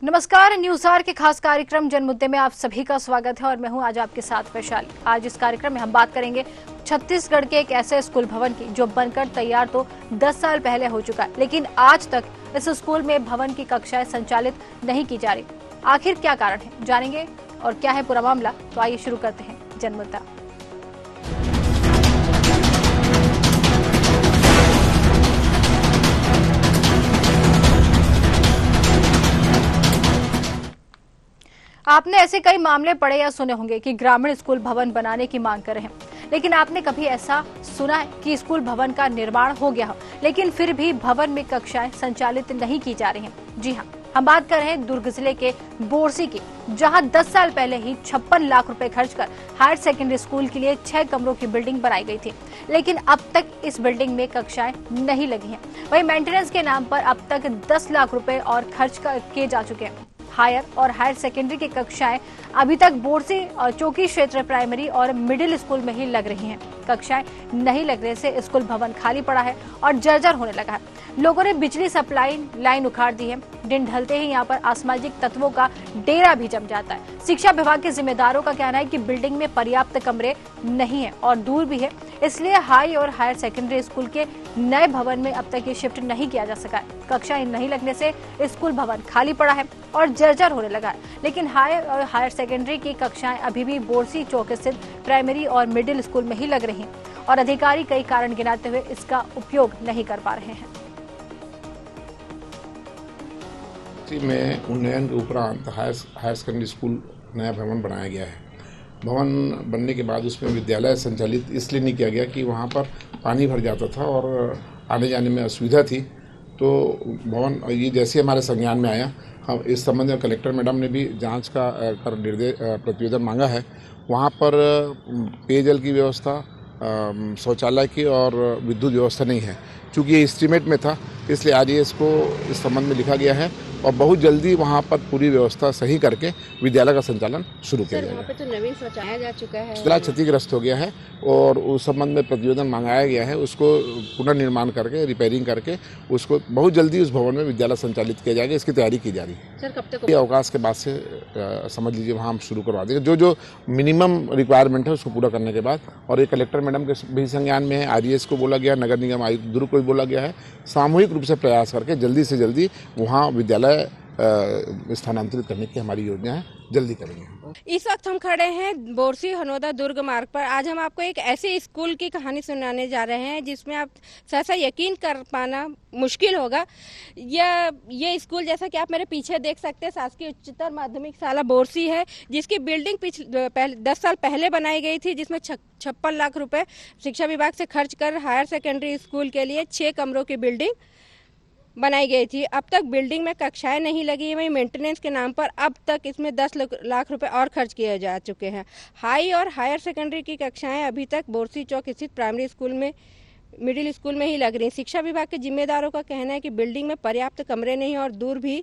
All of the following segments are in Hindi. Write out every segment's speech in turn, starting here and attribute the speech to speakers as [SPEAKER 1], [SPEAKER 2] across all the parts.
[SPEAKER 1] नमस्कार, न्यूज आवर के खास कार्यक्रम जनमुद्दे में आप सभी का स्वागत है और मैं हूं आज आपके साथ वैशाली। आज इस कार्यक्रम में हम बात करेंगे छत्तीसगढ़ के एक ऐसे स्कूल भवन की जो बनकर तैयार तो 10 साल पहले हो चुका है, लेकिन आज तक इस स्कूल में भवन की कक्षाएं संचालित नहीं की जा रही। आखिर क्या कारण है, जानेंगे और क्या है पूरा मामला। तो आइए शुरू करते हैं जनमुद्दा। आपने ऐसे कई मामले पढ़े या सुने होंगे कि ग्रामीण स्कूल भवन बनाने की मांग कर रहे हैं, लेकिन आपने कभी ऐसा सुना है कि स्कूल भवन का निर्माण हो गया हो लेकिन फिर भी भवन में कक्षाएं संचालित नहीं की जा रही हैं? जी हाँ, हम बात कर रहे हैं दुर्ग जिले के बोरसी की, जहां 10 साल पहले ही 56 लाख रुपए खर्च कर हायर सेकेंडरी स्कूल के लिए 6 कमरों की बिल्डिंग बनाई गई थी, लेकिन अब तक इस बिल्डिंग में कक्षाएं नहीं लगी हैं। वहीं मेंटेनेंस के नाम पर अब तक 10 लाख रुपए और खर्च किए जा चुके हैं। हायर और हायर सेकेंडरी की कक्षाएं अभी तक बोरसी और चौकी क्षेत्र प्राइमरी और मिडिल स्कूल में ही लग रही हैं। कक्षाएं नहीं लगने से स्कूल भवन खाली पड़ा है और जर्जर होने लगा है। लोगों ने बिजली सप्लाई लाइन उखाड़ दी है। दिन ढलते ही यहाँ पर असामाजिक तत्वों का डेरा भी जम जाता है। शिक्षा विभाग के जिम्मेदारों का कहना है कि बिल्डिंग में पर्याप्त कमरे नहीं है और दूर भी है, इसलिए हाई और हायर सेकेंडरी स्कूल के नए भवन में अब तक ये शिफ्ट नहीं किया जा सका है। कक्षाएं नहीं लगने से स्कूल भवन खाली पड़ा है और जर्जर होने लगा है, लेकिन हाई और हायर सेकेंडरी की कक्षाएं अभी भी बोरसी चौक स्थित प्राइमरी और मिडिल स्कूल में ही लग रही हैं और अधिकारी कई कारण गिनाते हुए इसका उपयोग नहीं कर पा रहे हैं।
[SPEAKER 2] में उन्नयन के उपरांत हायर सेकेंडरी स्कूल नया भवन बनाया गया है। भवन बनने के बाद उसमें विद्यालय संचालित इसलिए नहीं किया गया कि वहाँ पर पानी भर जाता था और आने जाने में असुविधा थी। तो भवन ये जैसे हमारे संज्ञान में आया, हम इस संबंध में कलेक्टर मैडम ने भी जांच का निर्देश प्रतिवेदन मांगा है। वहाँ पर पेयजल की व्यवस्था, शौचालय की और विद्युत व्यवस्था नहीं है। चूँकि ये एस्टीमेट में था, इसलिए आज ये इसको इस संबंध में लिखा गया है और बहुत जल्दी वहाँ पर पूरी व्यवस्था सही करके विद्यालय का संचालन शुरू किया जाएगा।
[SPEAKER 3] वहाँ पे तो नवीन शौचालय जा चुका है,
[SPEAKER 2] विद्यालय क्षतिग्रस्त हो गया है और उस संबंध में प्रतिवेदन मंगाया गया है। उसको पुनर्निर्माण करके, रिपेयरिंग करके उसको बहुत जल्दी उस भवन में विद्यालय संचालित किया जाएगा। इसकी तैयारी की जा रही है।
[SPEAKER 3] सर, कब तक?
[SPEAKER 2] ये अवकाश के बाद से समझ लीजिए वहाँ हम शुरू करवा देंगे। जो मिनिमम रिक्वायरमेंट है उसको पूरा करने के बाद। और ये कलेक्टर मैडम के भी संज्ञान में है, आरईएस को बोला गया, नगर निगम आयुक्त दुर्ग को भी बोला गया है। सामूहिक रूप से प्रयास करके जल्दी से जल्दी वहाँ विद्यालय स्थानांतरित करने की हमारी योजना है, जल्दी करेंगे।
[SPEAKER 3] इस वक्त हम खड़े हैं बोरसी हनोदा दुर्ग मार्ग पर। आज हम आपको एक ऐसे स्कूल की कहानी सुनाने जा रहे हैं जिसमें आप सहसा यकीन कर पाना मुश्किल होगा। ये स्कूल, जैसा कि आप मेरे पीछे देख सकते हैं, शासकीय उच्चतर माध्यमिक शाला बोरसी है, जिसकी बिल्डिंग 10 साल पहले बनाई गई थी, जिसमें 56 लाख रुपए शिक्षा विभाग से खर्च कर हायर सेकेंडरी स्कूल के लिए 6 कमरों की बिल्डिंग बनाई गई थी। अब तक बिल्डिंग में कक्षाएं नहीं लगी। वहीं मेंटेनेंस के नाम पर अब तक इसमें 10 लाख रुपए और खर्च किए जा चुके हैं। हाई और हायर सेकेंडरी की कक्षाएं अभी तक बोरसी चौक स्थित प्राइमरी स्कूल में, मिडिल स्कूल में ही लग रही। शिक्षा विभाग के जिम्मेदारों का कहना है कि बिल्डिंग में पर्याप्त कमरे नहीं और दूर भी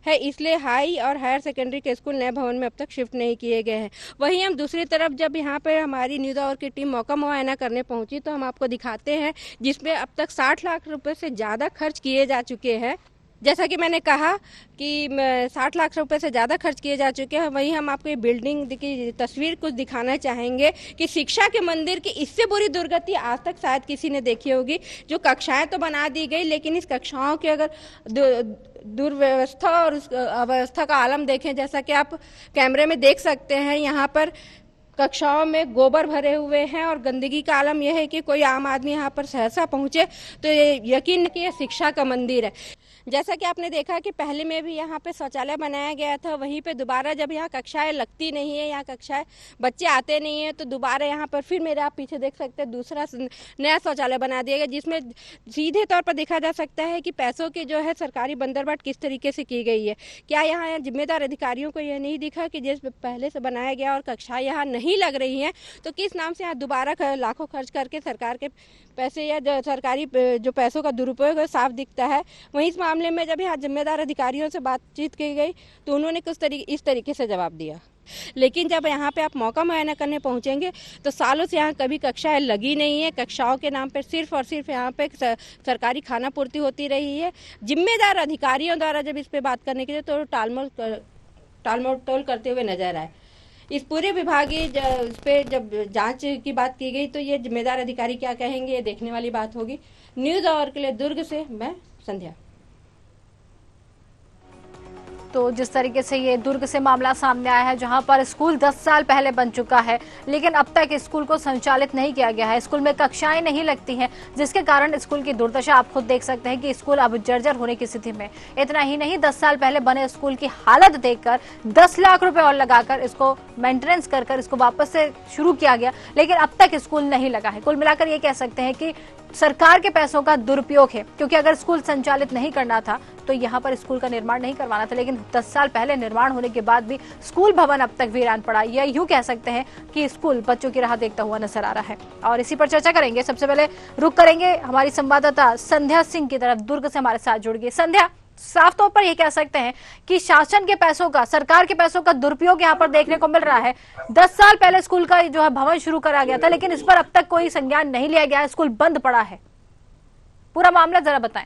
[SPEAKER 3] है, इसलिए हाई और हायर सेकेंडरी के स्कूल नए भवन में अब तक शिफ्ट नहीं किए गए हैं। वहीं हम दूसरी तरफ जब यहाँ पर हमारी न्यूज आवर की टीम मौका मुआयना करने पहुंची तो हम आपको दिखाते हैं जिसमें अब तक 60 लाख रुपए से ज़्यादा खर्च किए जा चुके हैं। जैसा कि मैंने कहा कि 60 लाख रुपए से ज़्यादा खर्च किए जा चुके हैं। वहीं हम आपको ये बिल्डिंग की तस्वीर कुछ दिखाना चाहेंगे कि शिक्षा के मंदिर की इससे बुरी दुर्गति आज तक शायद किसी ने देखी होगी। जो कक्षाएं तो बना दी गई, लेकिन इस कक्षाओं की अगर दुर्व्यवस्था और उस अव्यवस्था का आलम देखें, जैसा कि आप कैमरे में देख सकते हैं, यहाँ पर कक्षाओं में गोबर भरे हुए हैं और गंदगी का आलम यह है कि कोई आम आदमी यहाँ पर सहसा पहुंचे तो ये यकीन कि यह शिक्षा का मंदिर है। जैसा कि आपने देखा कि पहले में भी यहाँ पे शौचालय बनाया गया था, वहीं पे दोबारा जब यहाँ कक्षाएं लगती नहीं है, यहाँ कक्षाएं बच्चे आते नहीं है, तो दोबारा यहाँ पर फिर मेरे आप पीछे देख सकते हैं दूसरा नया शौचालय बना दिया गया, जिसमें सीधे तौर पर देखा जा सकता है कि पैसों की जो है सरकारी बंदरबाट किस तरीके से की गई है। क्या यहाँ जिम्मेदार अधिकारियों को यह नहीं दिखा कि जिस पहले से बनाया गया और कक्षाएं यहाँ नहीं नहीं लग रही हैं, तो किस नाम से यहाँ दोबारा लाखों खर्च करके सरकार के पैसे या सरकारी जो पैसों का दुरुपयोग है साफ दिखता है। वहीं इस मामले में जब यहाँ जिम्मेदार अधिकारियों से बातचीत की गई तो उन्होंने इस तरीके से जवाब दिया। लेकिन जब यहाँ पे आप मौका मुआयना करने पहुँचेंगे तो सालों से यहाँ कभी कक्षाएं लगी नहीं है। कक्षाओं के नाम पर सिर्फ और सिर्फ यहाँ पे सरकारी खाना पूर्ति होती रही है। जिम्मेदार अधिकारियों द्वारा जब इस पे बात करने के लिए तो टालमटोल करते हुए नजर आए। इस पूरे विभागीय इस पे जब जांच की बात की गई तो ये जिम्मेदार अधिकारी क्या कहेंगे, ये देखने वाली बात होगी। न्यूज़ आवर के लिए दुर्ग से मैं संध्या।
[SPEAKER 1] तो जिस तरीके से ये दुर्ग से मामला सामने आया है, जहां पर स्कूल 10 साल पहले बन चुका है लेकिन अब तक स्कूल को संचालित नहीं किया गया है, स्कूल में कक्षाएं नहीं लगती हैं, जिसके कारण स्कूल की दुर्दशा आप खुद देख सकते हैं कि स्कूल अब जर्जर होने की स्थिति में। इतना ही नहीं, 10 साल पहले बने स्कूल की हालत देखकर 10 लाख रुपए और लगाकर इसको मेंटेनेंस कर इसको वापस से शुरू किया गया, लेकिन अब तक स्कूल नहीं लगा है। कुल मिलाकर ये कह सकते हैं कि सरकार के पैसों का दुरुपयोग है, क्योंकि अगर स्कूल संचालित नहीं करना था तो यहाँ पर स्कूल का निर्माण नहीं करवाना था, लेकिन 10 साल पहले निर्माण होने के बाद भी स्कूल भवन अब तक वीरान पड़ा। या यूं कह सकते हैं कि स्कूल बच्चों की राह देखता हुआ नजर आ रहा है। और इसी पर चर्चा करेंगे। सबसे पहले रुख करेंगे हमारी संवाददाता संध्या सिंह की तरफ, दुर्ग से हमारे साथ जुड़ गई। संध्या, साफ तौर पर ये कह सकते हैं कि शासन के पैसों का, सरकार के पैसों का दुरुपयोग यहाँ पर देखने को मिल रहा है। 10 साल पहले स्कूल का जो है भवन शुरू करा गया था, लेकिन इस पर अब तक कोई संज्ञान नहीं लिया गया है, स्कूल बंद पड़ा है। पूरा मामला जरा बताएं।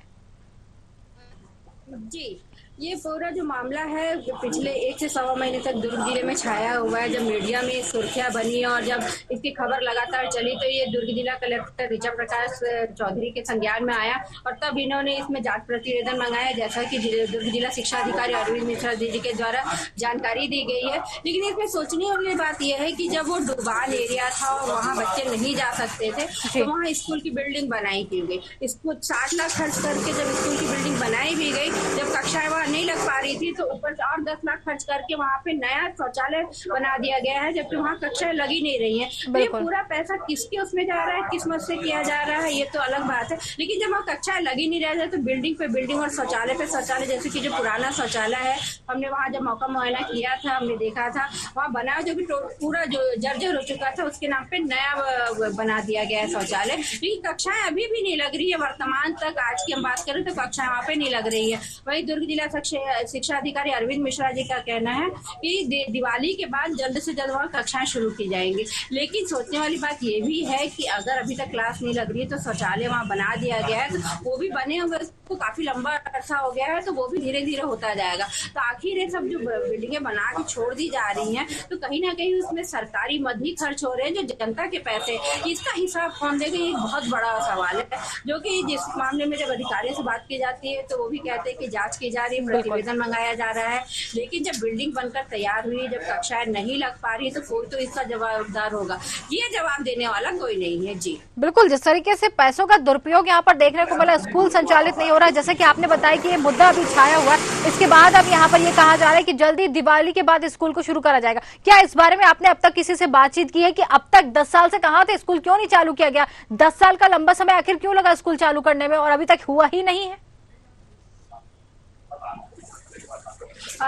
[SPEAKER 4] जी, ये पूरा जो मामला है पिछले 1 से सवा महीने तक दुर्ग जिले में छाया हुआ है। जब मीडिया में सुर्खियां बनी और जब इसकी खबर लगातार चली तो ये दुर्ग जिला कलेक्टर ऋचा प्रकाश चौधरी के संज्ञान में आया और तब इन्होंने इसमें जांच प्रतिवेदन मंगाया, जैसा कि दुर्ग जिला शिक्षा अधिकारी अरविंद मिश्रा जी के द्वारा जानकारी दी गई है। लेकिन इसमें सोचने वाली बात यह है कि जब वो डुबान एरिया था और वहाँ बच्चे नहीं जा सकते थे तो वहाँ स्कूल की बिल्डिंग बनाई की गई। इसको 60 लाख खर्च करके जब स्कूल की बिल्डिंग बनाई भी गई, जब कक्षाएं नहीं लग पा रही थी तो ऊपर से और 10 लाख खर्च करके वहाँ पे नया शौचालय बना दिया गया है, जबकि वहाँ कक्षाएं लगी नहीं रही हैं। तो ये पूरा पैसा किसके उसमें जा रहा है, किस मत से किया जा रहा है, ये तो अलग बात है। लेकिन जब वहाँ कक्षाएं लगी नहीं रह जाए तो बिल्डिंग पे बिल्डिंग और शौचालय पे शौचालय, जैसे कि जो पुराना शौचालय है हमने वहाँ जब मौका मुआयना किया था, हमने देखा था वहाँ बना जो भी पूरा जो जर्जर हो चुका था उसके नाम पे नया बना दिया गया है शौचालय। लेकिन कक्षाएं अभी भी नहीं लग रही है। वर्तमान तक आज की हम बात करें तो कक्षाएं वहाँ पे नहीं लग रही है। वही दुर्ग जिला शिक्षा अधिकारी अरविंद मिश्रा जी का कहना है कि दिवाली के बाद जल्द से जल्द वहाँ कक्षाएं शुरू की जाएंगी। लेकिन सोचने वाली बात ये भी है कि अगर अभी तक क्लास नहीं लग रही है तो शौचालय वहाँ बना दिया गया है, तो वो भी बने हुए उसको काफी लंबा अरसा हो गया है, तो वो भी धीरे धीरे होता जाएगा। तो आखिर ये सब जो बिल्डिंगें बना के छोड़ दी जा रही हैं तो कहीं ना कहीं उसमें सरकारी मद ही खर्च हो रहे हैं, जो जनता के पैसे, इसका हिसाब कौन देगा, ये बहुत बड़ा सवाल है। जो कि जिस मामले में जब अधिकारियों से बात की जाती है तो वो भी कहते हैं कि जांच की जा रही है, प्रतिवेदन मंगाया जा रहा है। लेकिन जब बिल्डिंग बनकर तैयार हुई, जब कक्षाएं नहीं लग पा रही तो कोई तो इसका जवाबदार होगा। ये जवाब देने वाला कोई नहीं है। जी
[SPEAKER 1] बिल्कुल, जिस तरीके से पैसों का दुरुपयोग यहाँ पर देखने को मिला, स्कूल संचालित नहीं हो रहा है, जैसे कि आपने बताया कि ये मुद्दा अभी छाया हुआ है। इसके बाद अब यहाँ पर ये कहा जा रहा है कि जल्दी दिवाली के बाद स्कूल को शुरू करा जाएगा। क्या इस बारे में आपने अब तक किसी से बातचीत की है कि अब तक 10 साल से कहाँ थे, स्कूल क्यों नहीं चालू किया गया? 10 साल का लंबा समय आखिर क्यों लगा स्कूल चालू करने में और अभी तक हुआ ही नहीं है?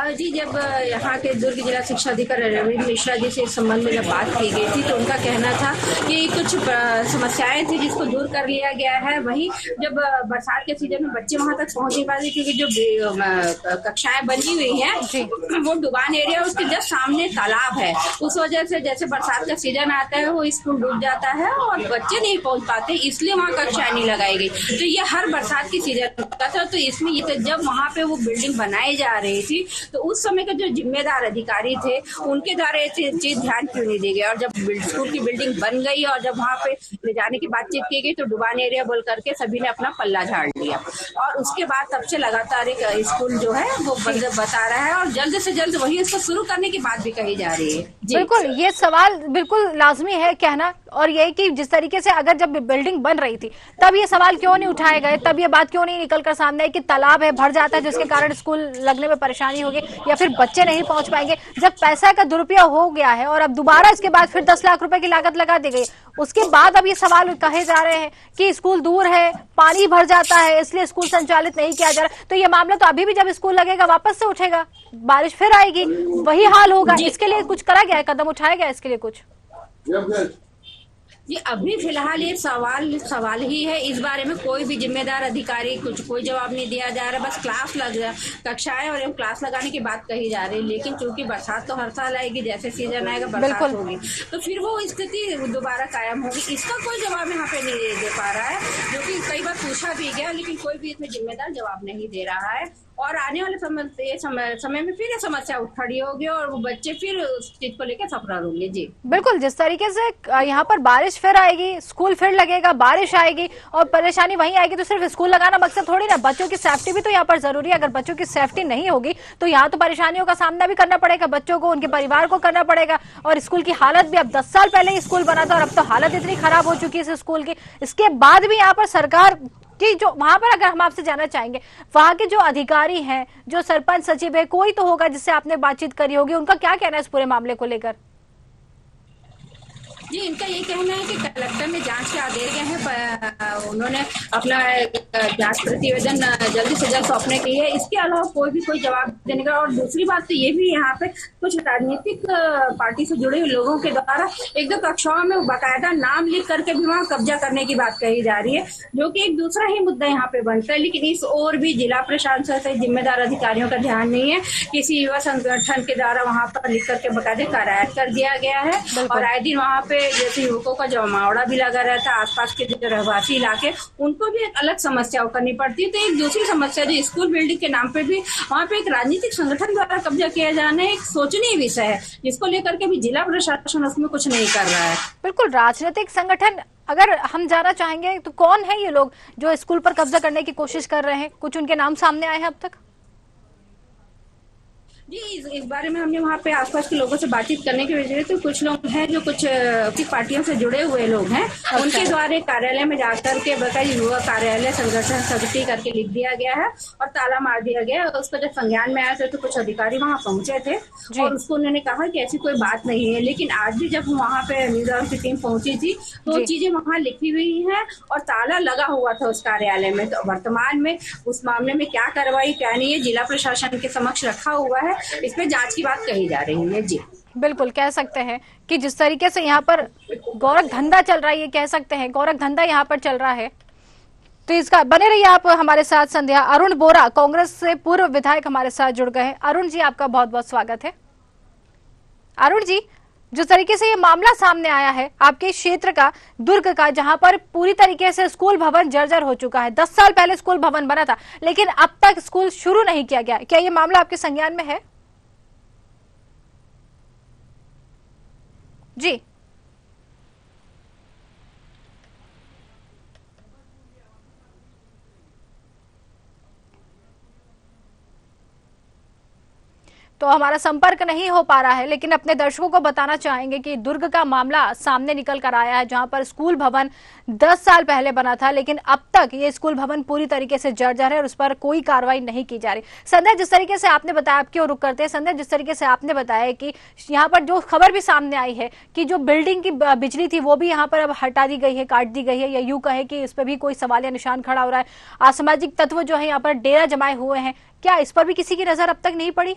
[SPEAKER 4] जी, जब यहाँ के दुर्ग जिला शिक्षा अधिकारी अरविंद मिश्रा जी से इस संबंध में जब बात की गई थी तो उनका कहना था कि कुछ समस्याएं थी जिसको दूर कर लिया गया है। वहीं जब बरसात के सीजन में बच्चे वहां तक पहुंच नहीं पाते क्योंकि जो कक्षाएं बनी हुई हैं वो डुबान एरिया, उसके जस्ट सामने तालाब है, उस वजह से जैसे बरसात का सीजन आता है वो स्कूल डूब जाता है और बच्चे नहीं पहुंच पाते, इसलिए वहाँ कक्षाएं नहीं लगाई गई। तो ये हर बरसात के सीजन का था। तो इसमें ये जब वहाँ पे वो बिल्डिंग बनाई जा रही थी तो उस समय के जो जिम्मेदार अधिकारी थे उनके द्वारा ये चीज ध्यान क्यों नहीं दी गई, और जब स्कूल की बिल्डिंग बन गई और जब वहाँ पे ले जाने की बातचीत की गई तो डुबान एरिया बोल करके सभी ने अपना पल्ला झाड़ लिया और उसके बाद तब से लगातार एक स्कूल जो है वो बता रहा है और जल्द से जल्द वही इसको शुरू करने की बात भी कही जा रही है।
[SPEAKER 1] बिल्कुल, ये सवाल बिल्कुल लाजमी है कहना, और ये कि जिस तरीके से अगर जब बिल्डिंग बन रही थी तब ये सवाल क्यों नहीं उठाए गए, तब ये बात क्यों नहीं निकल कर सामने कि तालाब है, भर जाता है जिसके कारण स्कूल लगने में परेशानी होगी या फिर बच्चे नहीं पहुंच पाएंगे। जब पैसा का दुरुपयोग हो गया है और अब दोबारा इसके बाद फिर 10 लाख रुपए की लागत लगा दी गई, उसके बाद अब ये सवाल कहे जा रहे हैं कि स्कूल दूर है, पानी भर जाता है, इसलिए स्कूल संचालित नहीं किया जा रहा। तो ये मामला तो अभी भी जब स्कूल लगेगा वापस से उठेगा, बारिश फिर आएगी, वही हाल होगा। इसके लिए कुछ करा गया है, कदम उठाया गया इसके लिए कुछ?
[SPEAKER 4] जी अभी फिलहाल ये सवाल ही है। इस बारे में कोई भी जिम्मेदार अधिकारी कोई जवाब नहीं दिया जा रहा। बस कक्षाएं और क्लास लगाने की बात कही जा रही है, लेकिन चूंकि बरसात तो हर साल आएगी, जैसे सीजन आएगा बरसात होगी तो फिर वो स्थिति दोबारा कायम होगी। इसका कोई जवाब यहाँ पे नहीं दे पा रहा है, जो कि कई बार पूछा भी गया, लेकिन कोई भी इसमें जिम्मेदार जवाब नहीं दे रहा है। और आने वाले समय में फिर ये समस्या उठ खड़ी होगी और वो बच्चे फिर उस चीज को लेकर सफर होंगे। जी
[SPEAKER 1] बिल्कुल, जिस तरीके से यहाँ पर बारिश फिर आएगी, स्कूल फिर लगेगा, बारिश आएगी और परेशानी वहीं आएगी, तो सिर्फ स्कूल लगाना मकसद थोड़ी ना, बच्चों की सेफ्टी भी तो यहाँ पर जरूरी है। अगर बच्चों की सेफ्टी नहीं होगी तो यहाँ तो परेशानियों का सामना भी करना पड़ेगा, बच्चों को, उनके परिवार को करना पड़ेगा। और स्कूल की हालत भी, अब 10 साल पहले ही स्कूल बना था और अब तो हालत इतनी खराब हो चुकी है इस स्कूल की। इसके बाद भी यहाँ पर सरकार कि जो वहां पर, अगर हम आपसे जानना चाहेंगे, वहां के जो अधिकारी हैं, जो सरपंच सचिव है, कोई तो होगा जिससे आपने बातचीत करी होगी, उनका क्या कहना है इस पूरे मामले को लेकर?
[SPEAKER 4] जी इनका ये कहना है कि कलेक्टर ने जांच के आदेश दिए हैं, उन्होंने अपना जांच प्रतिवेदन जल्दी से जल्द सौंपने की है। इसके अलावा कोई जवाब देने का। और दूसरी बात तो ये भी यहाँ पे कुछ राजनीतिक पार्टी से जुड़े हुए लोगों के द्वारा एक दो कक्षाओं में बाकायदा नाम लिख करके भी वहाँ कब्जा करने की बात कही जा रही है, जो कि एक दूसरा ही मुद्दा यहाँ पे बनता है। लेकिन इस ओर भी जिला प्रशासन से जिम्मेदार अधिकारियों का ध्यान नहीं है। किसी युवा संगठन के द्वारा वहाँ पर लिख करके बाकायदे करार कर दिया गया है और आए दिन वहाँ पे जैसे युवकों का जमावड़ा भी लगा रहता है। आसपास के जो रहवासी इलाके, उनको भी एक अलग समस्या करनी पड़ती है। तो एक दूसरी समस्या जो स्कूल बिल्डिंग के नाम पे भी वहाँ पे एक राजनीतिक संगठन द्वारा कब्जा किया जाना एक सोचनीय विषय है, जिसको लेकर के भी जिला प्रशासन उसमें कुछ नहीं कर रहा है।
[SPEAKER 1] बिल्कुल, राजनीतिक संगठन अगर हम जानना चाहेंगे तो कौन है ये लोग जो स्कूल पर कब्जा करने की कोशिश कर रहे हैं? कुछ उनके नाम सामने आए हैं अब तक?
[SPEAKER 4] जी इस बारे में हमने वहाँ पे आसपास के लोगों से बातचीत करने की वजह से, तो कुछ लोग हैं जो कुछ पार्टियों से जुड़े हुए लोग हैं। अच्छा। उनके द्वारा कार्यालय में जाकर के बताइए युवा कार्यालय संगठन समिति करके लिख दिया गया है और ताला मार दिया गया। उसको जब संज्ञान में आया था तो कुछ अधिकारी वहाँ पहुंचे थे और उसको उन्होंने कहा कि ऐसी कोई बात नहीं है। लेकिन आज भी जब वहाँ पे न्यूज़ की टीम पहुंची थी तो चीजें वहाँ लिखी हुई है और ताला लगा हुआ था उस कार्यालय में। तो वर्तमान में उस मामले में क्या कार्रवाई क्या नहीं है, जिला प्रशासन के समक्ष रखा हुआ है। इस पे जांच की बात कही जा रही है। जी
[SPEAKER 1] बिल्कुल, कह सकते हैं कि जिस तरीके से यहाँ पर गोरख धंधा चल रहा है, ये कह सकते हैं गोरख धंधा यहाँ पर चल रहा है। तो इसका बने रहिए आप हमारे साथ। संध्या, अरुण बोरा कांग्रेस से पूर्व विधायक हमारे साथ जुड़ गए हैं। अरुण जी, आपका बहुत बहुत स्वागत है। अरुण जी, जिस तरीके से ये मामला सामने आया है आपके क्षेत्र का, दुर्ग का, जहां पर पूरी तरीके से स्कूल भवन जर्जर हो चुका है, 10 साल पहले स्कूल भवन बना था लेकिन अब तक स्कूल शुरू नहीं किया गया, क्या ये मामला आपके संज्ञान में है? जी तो हमारा संपर्क नहीं हो पा रहा है, लेकिन अपने दर्शकों को बताना चाहेंगे कि दुर्ग का मामला सामने निकल कर आया है, जहां पर स्कूल भवन 10 साल पहले बना था लेकिन अब तक ये स्कूल भवन पूरी तरीके से जर्जर है और उस पर कोई कार्रवाई नहीं की जा रही। संध्या, जिस तरीके से आपने बताया, आपकी ओर रुक करते हैं संध्या, जिस तरीके से आपने बताया कि यहाँ पर जो खबर भी सामने आई है कि जो बिल्डिंग की बिजली थी वो भी यहाँ पर अब हटा दी गई है, काट दी गई है, या यूं कहे कि इस पर भी कोई सवालिया निशान खड़ा हो रहा है। असामाजिक तत्व जो है यहाँ पर डेरा जमाए हुए हैं, क्या इस पर भी किसी की नजर अब तक नहीं पड़ी?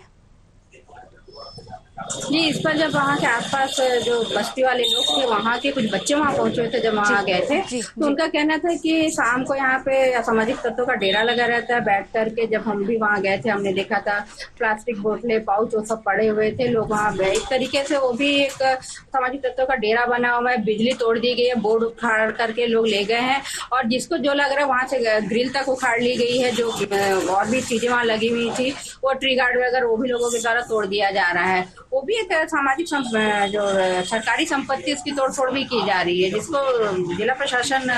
[SPEAKER 4] जी इस पर जब वहाँ के आसपास जो बस्ती वाले लोग थे, वहाँ के कुछ बच्चे वहाँ पहुंचे थे, जब वहाँ गए थे तो उनका कहना था कि शाम को यहाँ पे असामाजिक तत्वों का डेरा लगा रहता है। बैठ करके जब हम भी वहाँ गए थे, हमने देखा था प्लास्टिक बोतलें, पाउच, वो सब पड़े हुए थे, लोग वहाँ गए। इस तरीके से वो भी एक सामाजिक तत्वों का डेरा बना हुआ है। बिजली तोड़ दी गई है, बोर्ड उखाड़ करके लोग ले गए हैं और जिसको जो लग रहा है वहाँ से ग्रिल तक उखाड़ ली गई है। जो और भी चीजें वहाँ लगी हुई थी, वो ट्री गार्ड वगैरह, वो भी लोगों के द्वारा तोड़ दिया जा रहा है। वो भी एक सामाजिक जो सरकारी संपत्ति, उसकी तोड़फोड़ भी की जा रही है, जिसको जिला प्रशासन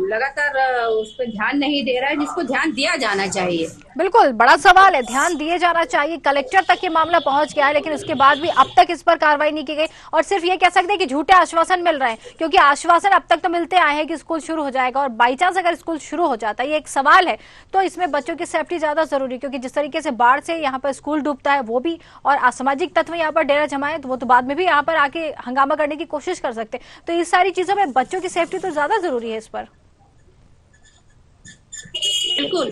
[SPEAKER 4] लगातार उस पर ध्यान नहीं दे रहा है, जिसको ध्यान दिया जाना चाहिए।
[SPEAKER 1] बिल्कुल, बड़ा सवाल है, ध्यान दिए जाना चाहिए। कलेक्टर तक ये मामला पहुंच गया है लेकिन उसके बाद भी अब तक इस पर कार्रवाई नहीं की गई और सिर्फ ये कह सकते हैं कि झूठे आश्वासन मिल रहे हैं, क्योंकि आश्वासन अब तक तो मिलते आए हैं कि स्कूल शुरू हो जाएगा और बाई चांस अगर स्कूल शुरू हो जाता है, ये एक सवाल है, तो इसमें बच्चों की सेफ्टी ज्यादा जरूरी, क्योंकि जिस तरीके से बाढ़ से यहाँ पर स्कूल डूबता है वो भी, और असामाजिक तत्व यहाँ पर डेरा जमाए तो वो तो बाद में भी यहाँ पर आके हंगामा करने की कोशिश कर सकते हैं। तो इस सारी चीजों में बच्चों की सेफ्टी तो ज्यादा जरूरी है इस पर।
[SPEAKER 4] बिल्कुल,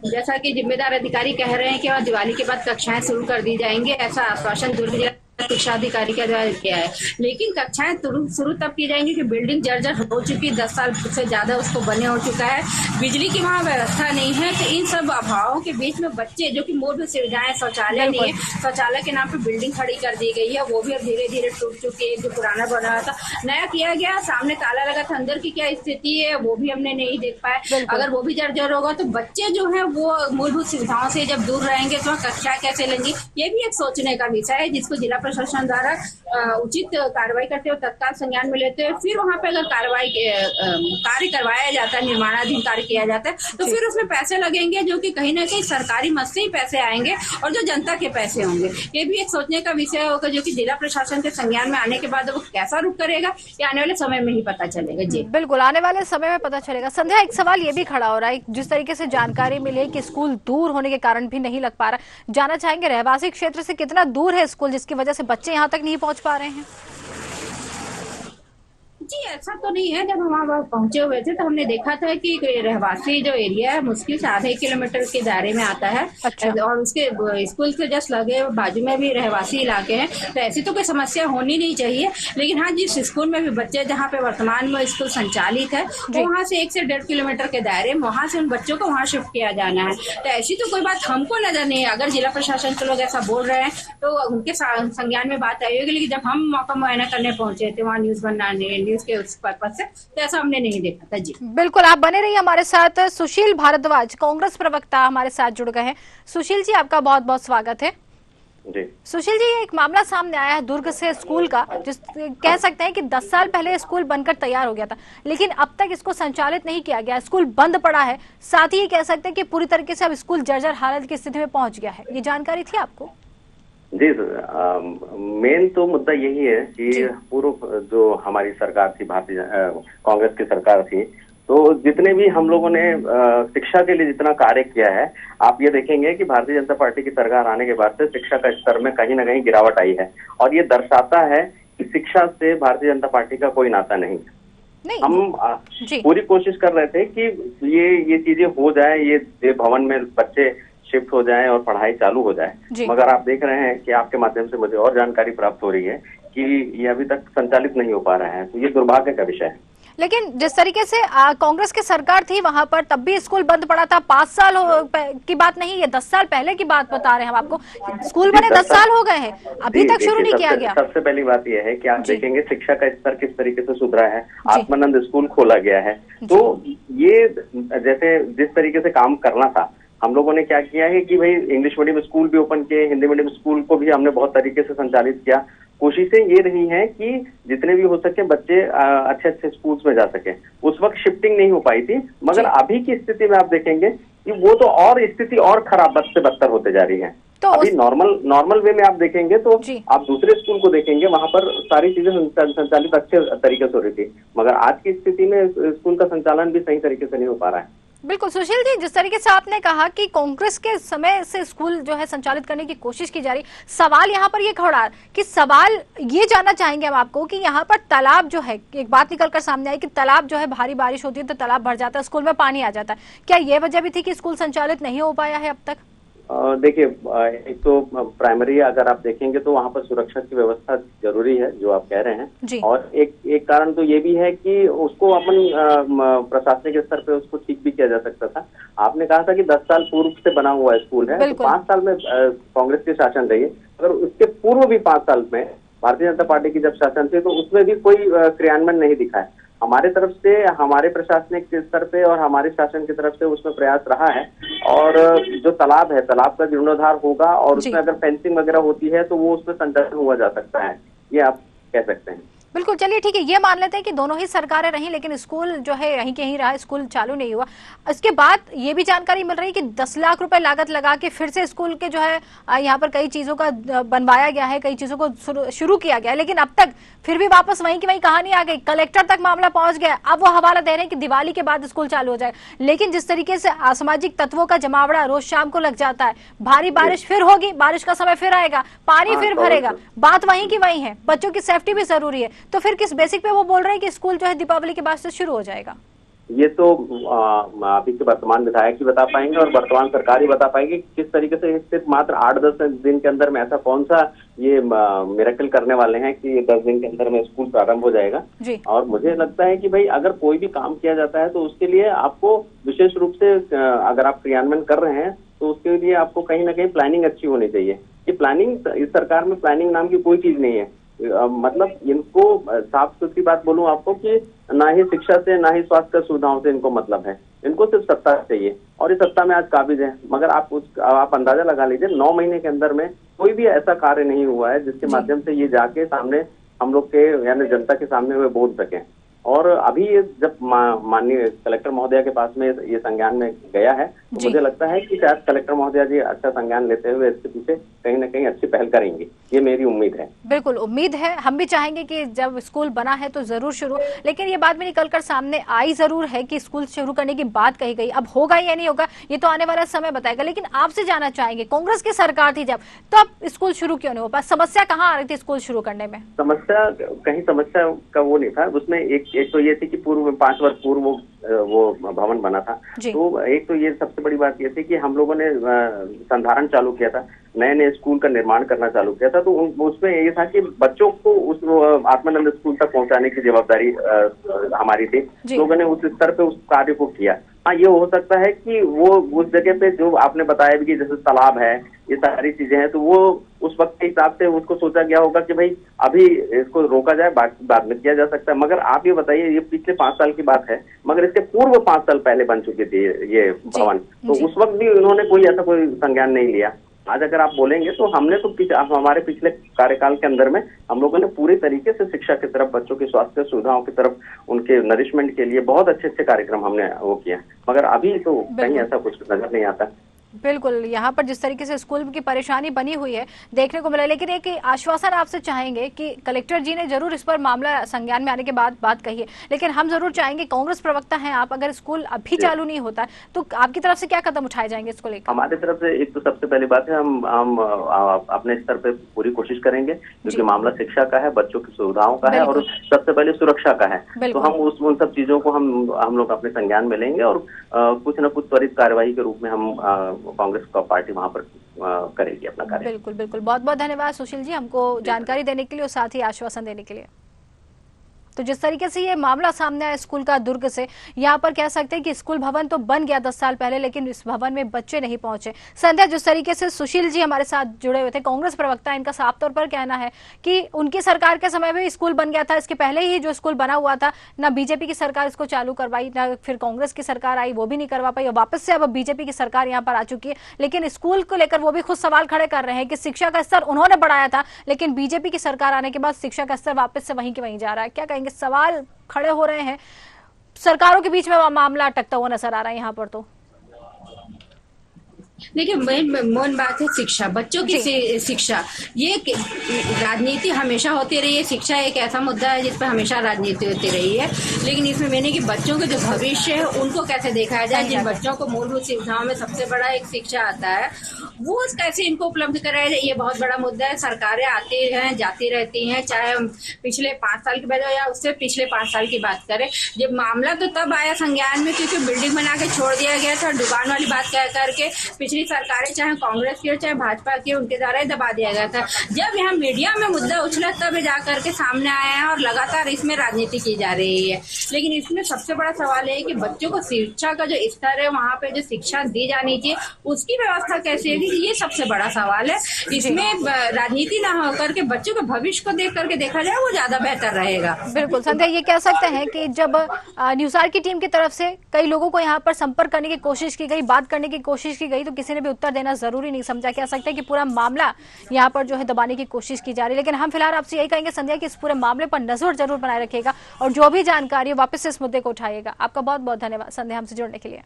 [SPEAKER 4] जैसा कि जिम्मेदार अधिकारी कह रहे हैं कि दिवाली के बाद कक्षाएं शुरू कर दी जाएंगी, ऐसा आश्वासन दुर्ग जिला शिक्षा अधिकारी का द्वारा किया है, लेकिन कक्षाएं शुरू तब की जाएंगी कि बिल्डिंग जर्जर हो चुकी है, 10 साल से ज्यादा उसको बने हो चुका है, बिजली की वहाँ व्यवस्था नहीं है। तो इन सब अभावों के बीच में बच्चे जो कि मूलभूत सुविधाएं, शौचालय नहीं है, शौचालय के नाम पे बिल्डिंग खड़ी कर दी गई है, वो भी अब धीरे धीरे टूट चुकी है। जो पुराना बना हुआ था नया किया गया, सामने ताला लगा था, अंदर की क्या स्थिति है वो भी हमने नहीं देख पाए। अगर वो भी जर्जर होगा तो बच्चे जो है वो मूलभूत सुविधाओं से जब दूर रहेंगे तो कक्षा कैसे लेंगे, ये भी एक सोचने का विषय है, जिसको जिला प्रशासन द्वारा उचित कार्रवाई करते हुए तत्काल संज्ञान में लेते हुए फिर वहाँ पे अगर कार्य करवाया जाता है, निर्माणाधीन कार्य किया जाता है, तो फिर उसमें पैसे लगेंगे जो कि कहीं ना कहीं सरकारी मद से ही पैसे आएंगे और जो जनता के पैसे होंगे। ये भी एक सोचने का विषय होगा, जो कि जिला प्रशासन के संज्ञान में आने के बाद वो कैसा रुख करेगा ये आने वाले समय में ही पता चलेगा। जी
[SPEAKER 1] बिल्कुल, आने वाले समय में पता चलेगा। संध्या, एक सवाल ये भी खड़ा हो रहा है, जिस तरीके से जानकारी मिली है कि स्कूल दूर होने के कारण भी नहीं लग पा रहा, जानना चाहेंगे रहवासी क्षेत्र से कितना दूर है स्कूल जिसकी वजह से बच्चे यहाँ तक नहीं पहुंच पा रहे हैं?
[SPEAKER 4] जी ऐसा तो नहीं है। जब हम वहाँ पहुंचे हुए थे तो हमने देखा था कि रहवासी जो एरिया है मुश्किल से आधे किलोमीटर के दायरे में आता है। अच्छा। और उसके स्कूल से जस्ट लगे बाजू में भी रहवासी इलाके हैं, तो ऐसी तो कोई समस्या होनी नहीं चाहिए। लेकिन हाँ, जिस स्कूल में भी बच्चे जहाँ पे वर्तमान में स्कूल संचालित है वो वहाँ से 1 से 1.5 किलोमीटर के दायरे में, वहाँ से उन बच्चों को वहाँ शिफ्ट किया जाना है। तो ऐसी तो कोई बात हमको नजर नहीं है। अगर जिला प्रशासन के लोग ऐसा बोल रहे हैं तो उनके संज्ञान में बात आई होगी, लेकिन जब हम मौका मुआयना करने पहुंचे थे वहाँ न्यूज बनाने के उस पर्पज से, तो ऐसा हमने नहीं देखा था। जी
[SPEAKER 1] बिल्कुल, आप बने रहिए हमारे साथ। सुशील भारद्वाज कांग्रेस प्रवक्ता हमारे साथ जुड़ गए हैं। सुशील जी, आपका बहुत बहुत स्वागत है।
[SPEAKER 5] जी
[SPEAKER 1] सुशील जी, एक मामला सामने आया है दुर्ग से स्कूल का, जिस कह सकते हैं कि 10 साल पहले स्कूल बनकर तैयार हो गया था, लेकिन अब तक इसको संचालित नहीं किया गया, स्कूल बंद पड़ा है। साथ ही ये कह सकते हैं कि पूरी तरीके से अब स्कूल जर्जर हालत की स्थिति में पहुंच गया है। ये जानकारी थी आपको?
[SPEAKER 5] जी मेन तो मुद्दा यही है कि पूर्व जो हमारी सरकार थी, भारतीय कांग्रेस की सरकार थी, तो जितने भी हम लोगों ने शिक्षा के लिए जितना कार्य किया है, आप ये देखेंगे कि भारतीय जनता पार्टी की सरकार आने के बाद से शिक्षा का स्तर में कहीं ना कहीं गिरावट आई है। और ये दर्शाता है कि शिक्षा से भारतीय जनता पार्टी का कोई नाता नहीं। हम पूरी कोशिश कर रहे थे कि ये चीजें हो जाए, ये भवन में बच्चे शिफ्ट हो जाए और पढ़ाई चालू हो जाए, मगर आप देख रहे हैं कि आपके माध्यम से मुझे और जानकारी प्राप्त हो रही है कि ये अभी तक संचालित नहीं हो पा रहा है। तो ये दुर्भाग्य का विषय है।
[SPEAKER 1] लेकिन जिस तरीके से कांग्रेस की सरकार थी वहां पर, तब भी स्कूल बंद पड़ा था। 5 साल की बात नहीं, ये 10 साल पहले की बात बता रहे हैं हम आपको। स्कूल बने 10 साल हो गए हैं, अभी तक शुरू नहीं किया गया।
[SPEAKER 5] सबसे पहली बात यह है कि आप देखेंगे शिक्षा का स्तर किस तरीके से सुधरा है। आत्मानंद स्कूल खोला गया है। तो ये जैसे जिस तरीके से काम करना था, हम लोगों ने क्या किया है कि भाई इंग्लिश मीडियम स्कूल भी ओपन किए, हिंदी मीडियम स्कूल को भी हमने बहुत तरीके से संचालित किया। कोशिशें ये रही हैं कि जितने भी हो सके बच्चे अच्छे अच्छे स्कूल्स में जा सके। उस वक्त शिफ्टिंग नहीं हो पाई थी, मगर अभी की स्थिति में आप देखेंगे कि वो तो और स्थिति और खराब, बद से बदतर होते जा रही है। तो अभी नॉर्मल वे में आप देखेंगे तो आप दूसरे स्कूल को देखेंगे, वहां पर सारी चीजें संचालित अच्छे तरीके से हो रही थी, मगर आज की स्थिति में स्कूल का संचालन भी सही तरीके से नहीं हो पा रहा है।
[SPEAKER 1] बिल्कुल सुशील जी, जिस तरीके से आपने कहा कि कांग्रेस के समय से स्कूल जो है संचालित करने की कोशिश की जा रही, सवाल यहाँ पर ये खड़ा कि सवाल ये जानना चाहेंगे हम आपको कि यहाँ पर तालाब जो है, एक बात निकल कर सामने आई कि तालाब जो है भारी बारिश होती है तो तालाब भर जाता है, स्कूल में पानी आ जाता है। क्या ये वजह भी थी कि स्कूल संचालित नहीं हो पाया है अब तक?
[SPEAKER 5] देखिए, एक तो प्राइमरी अगर आप देखेंगे तो वहाँ पर सुरक्षा की व्यवस्था जरूरी है, जो आप कह रहे हैं। और एक कारण तो ये भी है कि उसको अपन प्रशासनिक स्तर पे उसको ठीक भी किया जा सकता था। आपने कहा था कि 10 साल पूर्व से बना हुआ स्कूल है, तो 5 साल में कांग्रेस के शासन रही है, अगर उसके पूर्व भी 5 साल में भारतीय जनता पार्टी की जब शासन थे तो उसमें भी कोई क्रियान्वयन नहीं दिखा है। हमारे तरफ से, हमारे प्रशासनिक स्तर पे और हमारे शासन की तरफ से उसमें प्रयास रहा है। और जो तालाब है, तालाब का जीर्णोद्धार होगा और उसमें अगर फेंसिंग वगैरह होती है तो वो उसमें संचालन हुआ जा सकता है, ये आप कह सकते हैं।
[SPEAKER 1] बिल्कुल, चलिए ठीक है, ये मान लेते हैं कि दोनों ही सरकारें रही, लेकिन स्कूल जो है यहीं के यहीं रहा, स्कूल चालू नहीं हुआ। इसके बाद ये भी जानकारी मिल रही है कि 10 लाख रुपए लागत लगा के फिर से स्कूल के जो है यहाँ पर कई चीजों का बनवाया गया है, कई चीजों को शुरू किया गया है, लेकिन अब तक फिर भी वापस वहीं की वहीं कहानी आ गई। कलेक्टर तक मामला पहुंच गया। अब वो हवाला दे रहे हैं कि दिवाली के बाद स्कूल चालू हो जाए, लेकिन जिस तरीके से असामाजिक तत्वों का जमावड़ा रोज शाम को लग जाता है, भारी बारिश फिर होगी, बारिश का समय फिर आएगा, पानी फिर भरेगा, बात वहीं की वहीं है। बच्चों की सेफ्टी भी जरूरी है, तो फिर किस बेसिक पे वो बोल रहे हैं कि स्कूल जो है दीपावली के बाद से शुरू हो जाएगा?
[SPEAKER 5] ये तो अभी के वर्तमान विधायक ही बता पाएंगे और वर्तमान सरकार ही बता पाएगी किस तरीके से सिर्फ मात्र 8-10 दिन के अंदर में ऐसा कौन सा ये मिरेकल करने वाले हैं कि 10 दिन के अंदर में स्कूल प्रारंभ हो जाएगा। और मुझे लगता है कि भाई अगर कोई भी काम किया जाता है तो उसके लिए आपको विशेष रूप से अगर आप क्रियान्वयन कर रहे हैं तो उसके लिए आपको कहीं ना कहीं प्लानिंग अच्छी होनी चाहिए। ये प्लानिंग, इस सरकार में प्लानिंग नाम की कोई चीज नहीं है। मतलब इनको साफ सुथरी बात बोलूं आपको कि ना ही शिक्षा से ना ही स्वास्थ्य सुविधाओं से इनको मतलब है, इनको सिर्फ सत्ता चाहिए और इस सत्ता में आज काबिज है। मगर आप अंदाजा लगा लीजिए 9 महीने के अंदर में कोई भी ऐसा कार्य नहीं हुआ है जिसके माध्यम से ये जाके सामने हम लोग के यानी जनता के सामने वे बोल सके। और अभी जब माननीय कलेक्टर महोदया के पास में ये संज्ञान में गया है तो मुझे लगता है कि शायद कलेक्टर महोदया जी अच्छा संज्ञान लेते हुए इसके पीछे कहीं ना कहीं अच्छी पहल करेंगे, ये मेरी उम्मीद है।
[SPEAKER 1] बिल्कुल उम्मीद है, हम भी चाहेंगे कि जब स्कूल बना है तो जरूर शुरू, लेकिन ये बात भी निकल कर सामने आई जरूर है कि स्कूल शुरू करने की बात कही गई। अब होगा या नहीं होगा ये तो आने वाला समय बताएगा, लेकिन आपसे जानना चाहेंगे कांग्रेस की सरकार थी जब, तो अब स्कूल शुरू क्यों नहीं हो पाया? समस्या कहाँ आ रही थी स्कूल शुरू करने में?
[SPEAKER 5] समस्या का वो नहीं था उसमें। एक तो ये थी कि पूर्व 5 वर्ष पूर्व वो भवन बना था, तो एक तो ये सबसे बड़ी बात ये थी कि हम लोगों ने संधारण चालू किया था, नए स्कूल का निर्माण करना चालू किया था। तो उसमें ये था कि बच्चों को उस आत्मानंद स्कूल तक पहुंचाने की जवाबदारी हमारी थी। लोगों ने उस स्तर पे उस कार्य को किया। हाँ, ये हो सकता है कि वो उस जगह पे जो आपने बताया भी कि जैसे तालाब है, ये सारी चीजें हैं, तो वो उस वक्त के हिसाब से उसको सोचा गया होगा कि भाई अभी इसको रोका जाए, बाद में किया जा सकता है। मगर आप ये बताइए, ये पिछले 5 साल की बात है, मगर इसके पूर्व 5 साल पहले बन चुकी थी ये भवन, तो उस वक्त भी उन्होंने कोई संज्ञान नहीं लिया। आज अगर आप बोलेंगे तो हमने तो हमारे पिछले कार्यकाल के अंदर में हम लोगों ने पूरी तरीके से शिक्षा की तरफ, बच्चों की स्वास्थ्य सुविधाओं की तरफ, उनके नरिशमेंट के लिए बहुत अच्छे कार्यक्रम हमने वो किया। मगर अभी तो कहीं ऐसा कुछ नजर नहीं आता।
[SPEAKER 1] बिल्कुल, यहाँ पर जिस तरीके से स्कूल की परेशानी बनी हुई है देखने को मिला, लेकिन एक आश्वासन आपसे चाहेंगे कि कलेक्टर जी ने जरूर इस पर मामला संज्ञान में आने के बाद बात कही है, लेकिन हम जरूर चाहेंगे, कांग्रेस प्रवक्ता हैं आप, अगर स्कूल अभी चालू नहीं होता तो आपकी तरफ से क्या कदम उठाए जाएंगे इसको लेकर?
[SPEAKER 5] हमारी तरफ से एक तो सबसे पहली बात है, हम अपने स्तर पे पूरी कोशिश करेंगे, क्योंकि मामला शिक्षा का है, बच्चों की सुविधाओं का है और सबसे पहले सुरक्षा का है। तो हम उन सब चीजों को हम लोग अपने संज्ञान में लेंगे और कुछ न कुछ त्वरित कार्यवाही के रूप में हम कांग्रेस का पार्टी वहां पर करेगी अपना कार्य।
[SPEAKER 1] बिल्कुल बिल्कुल, बहुत बहुत धन्यवाद सुशील जी हमको जानकारी देने के लिए और साथ ही आश्वासन देने के लिए। तो जिस तरीके से ये मामला सामने आया स्कूल का दुर्ग से, यहाँ पर कह सकते हैं कि स्कूल भवन तो बन गया 10 साल पहले, लेकिन इस भवन में बच्चे नहीं पहुंचे। संध्या, जिस तरीके से सुशील जी हमारे साथ जुड़े हुए थे, कांग्रेस प्रवक्ता, इनका साफ तौर पर कहना है कि उनकी सरकार के समय में स्कूल बन गया था, इसके पहले ही जो स्कूल बना हुआ था, ना बीजेपी की सरकार इसको चालू करवाई, ना फिर कांग्रेस की सरकार आई, वो भी नहीं करवा पाई, और वापस से अब बीजेपी की सरकार यहाँ पर आ चुकी है। लेकिन स्कूल को लेकर वो भी खुद सवाल खड़े कर रहे हैं कि शिक्षा का स्तर उन्होंने बढ़ाया था, लेकिन बीजेपी की सरकार आने के बाद शिक्षा का स्तर वापस से वहीं के वहीं जा रहा है। क्या कहेंगे? सवाल खड़े हो रहे हैं, सरकारों के बीच में मामला अटकता हुआ नजर आ रहा है यहाँ पर। तो
[SPEAKER 4] देखिए, मेन बात है शिक्षा, बच्चों की शिक्षा। ये राजनीति हमेशा होती रही है, शिक्षा एक ऐसा मुद्दा है जिस पर हमेशा राजनीति होती रही है, लेकिन इसमें मैंने कि बच्चों के जो भविष्य है उनको कैसे देखा जाए। जिन बच्चों को मूलभूत सुविधाओं में सबसे बड़ा एक शिक्षा आता है, वो कैसे इनको उपलब्ध कराया जाए, ये बहुत बड़ा मुद्दा है। सरकारें आती हैं जाती रहती हैं, चाहे पिछले 5 साल की बात हो या उससे पिछले 5 साल की बात करें। जब मामला तो तब आया संज्ञान में क्योंकि बिल्डिंग बना के छोड़ दिया गया था, डुबान वाली बात कह करके पिछली सरकारें चाहे कांग्रेस की हो चाहे भाजपा की, उनके द्वारा ही दबा दिया गया था। जब यहाँ मीडिया में मुद्दा उछला तब जाकर के सामने आया है और लगातार इसमें राजनीति की जा रही है। लेकिन इसमें सबसे बड़ा सवाल है कि बच्चों को शिक्षा का जो स्तर है, वहाँ पे जो शिक्षा दी जानी चाहिए उसकी व्यवस्था कैसे है, ये सबसे बड़ा सवाल है। इसमें राजनीति ना होकर के बच्चों के भविष्य को देख करके देखा जाए, वो ज्यादा बेहतर रहेगा।
[SPEAKER 1] बिल्कुल संध्या, ये कह सकते हैं कि जब न्यूज़आर की टीम की तरफ से कई लोगों को यहाँ पर संपर्क करने की कोशिश की गई, बात करने की कोशिश की गई, तो किसी ने भी उत्तर देना जरूरी नहीं समझा। कह सकते हैं कि पूरा मामला यहाँ पर जो है दबाने की कोशिश की जा रही है। लेकिन हम फिलहाल आपसे यही कहेंगे संध्या कि इस पूरे मामले पर नजर जरूर बनाए रखिएगा और जो भी जानकारी है वापस से इस मुद्दे को उठाइएगा। आपका बहुत बहुत धन्यवाद संध्या हमसे जुड़ने के लिए।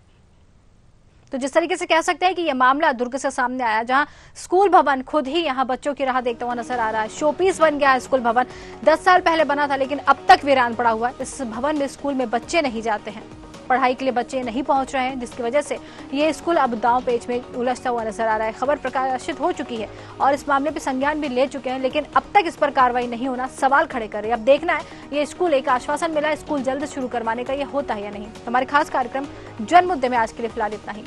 [SPEAKER 1] तो जिस तरीके से कह सकते हैं कि यह मामला दुर्ग से सामने आया, जहां स्कूल भवन खुद ही यहां बच्चों की राह देखता हुआ नजर आ रहा है। शोपीस बन गया है स्कूल भवन, 10 साल पहले बना था लेकिन अब तक वीरान पड़ा हुआ है। इस भवन में स्कूल में बच्चे नहीं जाते हैं। पढ़ाई के लिए बच्चे नहीं पहुंच रहे हैं, जिसकी वजह से ये स्कूल अब दांव पेच में उलझता हुआ नजर आ रहा है। खबर प्रकाशित हो चुकी है और इस मामले पर संज्ञान भी ले चुके हैं, लेकिन अब तक इस पर कार्रवाई नहीं होना सवाल खड़े कर रही है। अब देखना है ये स्कूल, एक आश्वासन मिला स्कूल जल्द शुरू करवाने का, ये होता है या नहीं। हमारे खास कार्यक्रम जन मुद्दे में आज के लिए फिलहाल इतना ही।